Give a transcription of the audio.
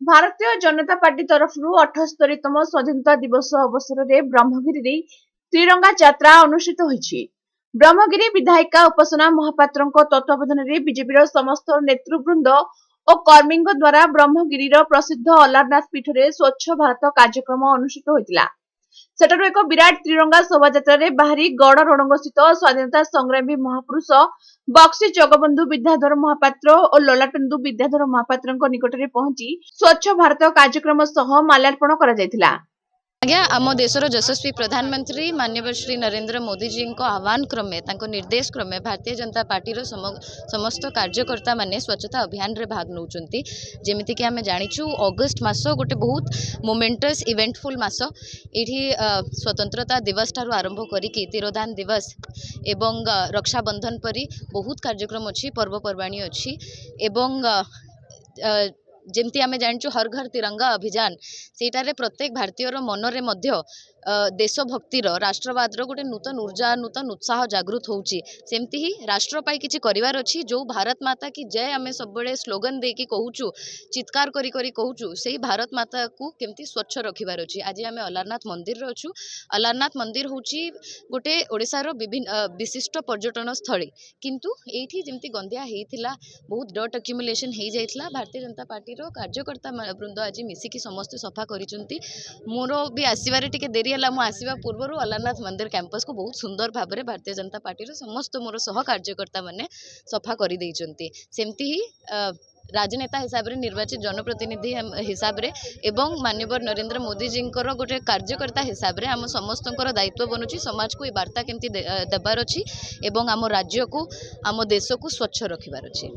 ଭାରତୀୟ जनता पार्टी तरफରୁ 78ତମ ସ୍ୱାଧୀନତା ଦିବସ ଅବସରରେ ବ୍ରହ୍ମଗିରିରେ ତ୍ରିରଙ୍ଗା ଯାତ୍ରା ଅନୁଷ୍ଠିତ ହୋଇଛି। ବ୍ରହ୍ମଗିରି ବିଧାୟିକା ଉପାସନା ମହାପାତ୍ରଙ୍କ ତତ୍ତ୍ୱାବଧାନରେ ବିଜେପିର ସମସ୍ତ ନେତୃବୃନ୍ଦ ଓ କର୍ମୀଙ୍କ ଦ୍ୱାରା ବ୍ରହ୍ମଗିରିର ପ୍ରସିଦ୍ଧ ଅଲାରନାଥ ପୀଠରେ ସ୍ୱଚ୍ଛ ଭାରତ କାର୍ଯ୍ୟକ୍ରମ ଅନୁଷ୍ଠିତ ହୋଇଥିଲା। ସେଠାରୁ ଏକ ବିରାଟ ତ୍ରିରଙ୍ଗା ଶୋଭାଯାତ୍ରାରେ ବାହାରି ଗଡ଼ ରଣଙ୍ଗସ୍ଥିତ ସ୍ୱାଧୀନତା ସଂଗ୍ରାମୀ ମହାପୁରୁଷ ବକ୍ସି ଜଗବନ୍ଧୁ ବିଦ୍ୟାଧର ମହାପାତ୍ର ଓ ଲଲାଟେନ୍ଦୁ ବିଦ୍ୟାଧର ମହାପାତ୍ରଙ୍କ ନିକଟରେ ପହଞ୍ଚି ସ୍ୱଚ୍ଛ ଭାରତ କାର୍ଯ୍ୟକ୍ରମ ସହ ମାଲ୍ୟାର୍ପଣ କରାଯାଇଥିଲା। आज्ञा आम देशर यशस्वी प्रधानमंत्री माननीय श्री नरेंद्र मोदी जी को आह्वान क्रमे निर्देश क्रमे भारतीय जनता पार्टी समस्त कार्यकर्ता माने स्वच्छता अभियान रे भाग नौचंती। जेमिति कि आमे जानिछु अगस्त मास गोटे बहुत मोमेंटस इवेंटफुल मास। एठी स्वतंत्रता दिवस ठारू आरंभ करिकी तिरोधान दिवस एवं रक्षाबंधन परी बहुत कार्यक्रम अच्छी पर्वपर्वाणी अच्छी एवं जेमती आमे जानिछु हर घर तिरंगा अभियान सेटारे प्रत्येक भारतीय मनरे मध्य देशभक्तिर राष्ट्रवादर गोटे नूतन ऊर्जा नूतन उत्साह जागृत होउची। सेमती ही राष्ट्र पाई किछि करिवार अछि जो भारत माता की जय आमे सबबेले स्लोगन देकी कहूचु चित्कार करी करी कहूचु सेही भारत माता को केमती स्वच्छ रखिवार अछि। आज आमे अलारनाथ मंदिर रे अछु। अलारनाथ मंदिर होउची गोटे ओडिसार विभिन्न विशिष्ट पर्यटन स्थली किंतु एठी जेमती गंदिया हेइथिला बहुत डट एक्युमुलेशन हेइ जाइथिला। भारतीय जनता पार्टी रो कार्यकर्ता वृंद आज मिसिकी समस्त सफा करिसंती। मोर भी आसीबारे टिके देरी हला। मु आसीबा पूर्वरु अलारनाथ मंदिर कैंपस को बहुत सुंदर भाबरे भारतीय जनता पार्टी रो समस्त मोर सह कार्यकर्ता माने सफा करि दैचंती। सेमती ही राजनेता हिसाब रे निर्वाचित जनप्रतिनिधि हिसाब रे एवं माननीय नरेंद्र मोदी जी गोटे कार्यकर्ता हिसाब रे आम समस्तंकर दायित्व बनुची समाज को ये वार्ता केमती देबार अछि एवं आम राज्य को आम देश को स्वच्छ रखिबार अछि।